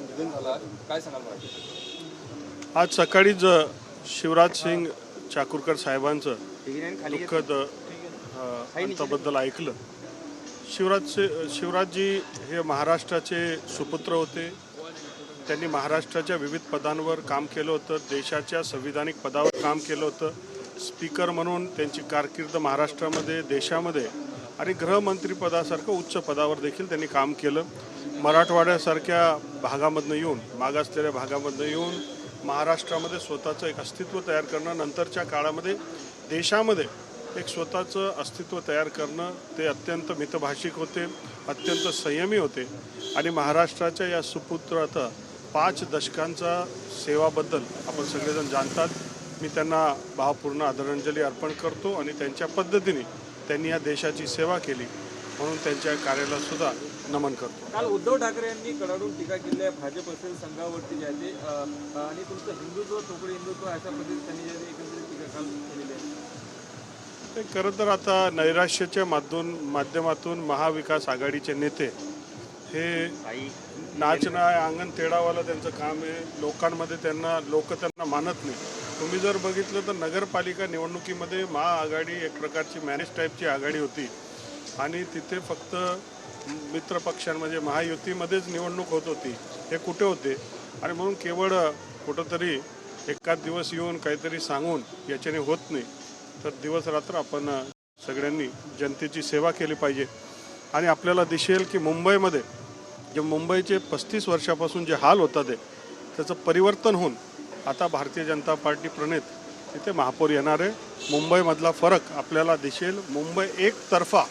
निधन झाला, काय सांगाल मला? आज सकाळीच शिवराज सिंग चाकूरकर साहेबांचं दुःखद अंताबद्दल ऐकलं. शिवराजजी हे महाराष्ट्राचे सुपुत्र होते. त्यांनी महाराष्ट्राच्या विविध पदांवर काम केलं होतं. देशाच्या संविधानिक पदावर काम केलं होतं. स्पीकर म्हणून त्यांची कारकीर्द महाराष्ट्रामध्ये, देशामध्ये आणि गृहमंत्रीपदासारखं उच्च पदावर देखील त्यांनी काम केलं. मराठवाड्यासारख्या भागामधनं येऊन, मागासलेल्या भागामधनं येऊन महाराष्ट्रामध्ये स्वतःचं एक अस्तित्व तयार करणं, नंतरच्या काळामध्ये देशामध्ये एक स्वतःचं अस्तित्व तयार करणं, ते अत्यंत मितभाषिक होते, अत्यंत संयमी होते. आणि महाराष्ट्राच्या या सुपुत्रात 5 दशकांचा सेवाबद्दल आपण सगळेजण जाणतात. मी त्यांना भावपूर्ण आदरांजली अर्पण करतो आणि त्यांच्या पद्धतीने त्यांनी या देशाची सेवा केली म्हणून त्यांच्या कार्याला सुद्धा नमन करतो. काल उद्धव ठाकरे यांनी कडाडून टीका केली आहे भाजप असेल संघावरती जे आहे ते, आणि तुमचं हिंदुत्व, तुकडी हिंदुत्व अशा पद्धतीने त्यांनी एकंदरीत टीका काल केलेली आहे. ते खरं तर आता नैराश्याच्या माध्यमातून महाविकास आघाडीचे नेते हे नाचणं आहे, अंगण तेढावाला त्यांचं काम आहे. लोक त्यांना मानत नाही. तुम्ही जर बघितलं तर नगरपालिका निवडणुकीमध्ये महाआघाडी एक प्रकारची मॅनेज टाईपची आघाडी होती आणि तिथे फक्त मित्रपक्षांमध्ये महायुतीमध्येच निवडणूक होत होती. हे कुठे होते? आणि म्हणून केवळ कुठंतरी एखाद दिवस येऊन काहीतरी सांगून याच्याने होत नाही. तर दिवस रात्र आपण सगळ्यांनी जनतेची सेवा केली पाहिजे. आणि आपल्याला दिसेल की मुंबईमध्ये जे मुंबईचे 35 वर्षापासून जे हाल होतात त्याचं परिवर्तन होऊन आता भारतीय जनता पार्टी प्रणित तिथे महापौर येणार आहे. मुंबईमधला फरक आपल्याला दिसेल. मुंबई एकतर्फा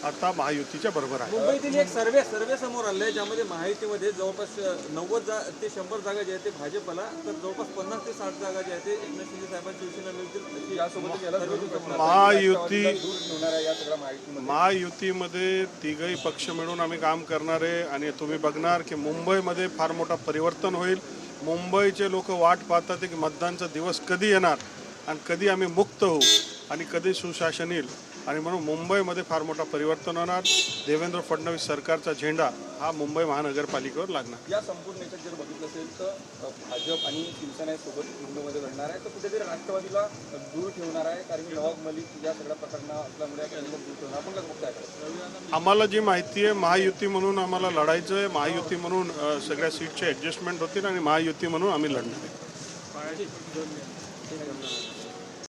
आता महायुतीच्या बरोबर आहे. मुंबईतील एक सर्वे समोर आले ज्यामध्ये महायुतीमध्ये जवळपास 90 ते 100 जागा ज्या आहेत ते भाजपला, तर जवळपास 50 ते 60 जागा ज्या आहेत ते एकनाथ शिंदे साहेबांच्या शिवसेना मिळतील. महायुतीमध्ये तिघही पक्ष मिळून आम्ही काम करणार आहे आणि तुम्ही बघणार की मुंबईमध्ये फार मोठा परिवर्तन होईल. मुंबईचे लोक वाट पाहतात की मतदानचा दिवस कधी येणार आणि कधी आम्ही मुक्त होऊ आणि कधी सुशासन येईल. आणि म्हणून मुंबईमध्ये फार मोठा परिवर्तन होणार. देवेंद्र फडणवीस सरकारचा झेंडा हा मुंबई महानगरपालिकेवर लागणार. या संपूर्ण याच्यात जर बघितलं असेल तर भाजप आणि शिवसेनेसोबत मुंबईमध्ये लढणार आहे, तर कुठेतरी राष्ट्रवादीला दूर ठेवणार आहे, कारण की नवाब मलिक या सगळ्या प्रकरणा असल्यामुळे दूर ठेवणार. आपण कसं बघताय? आम्हाला जी माहिती आहे महायुती म्हणून आम्हाला लढायचं आहे. महायुती म्हणून सगळ्या सीटचे ॲडजस्टमेंट होतील आणि महायुती म्हणून आम्ही लढणार आहे.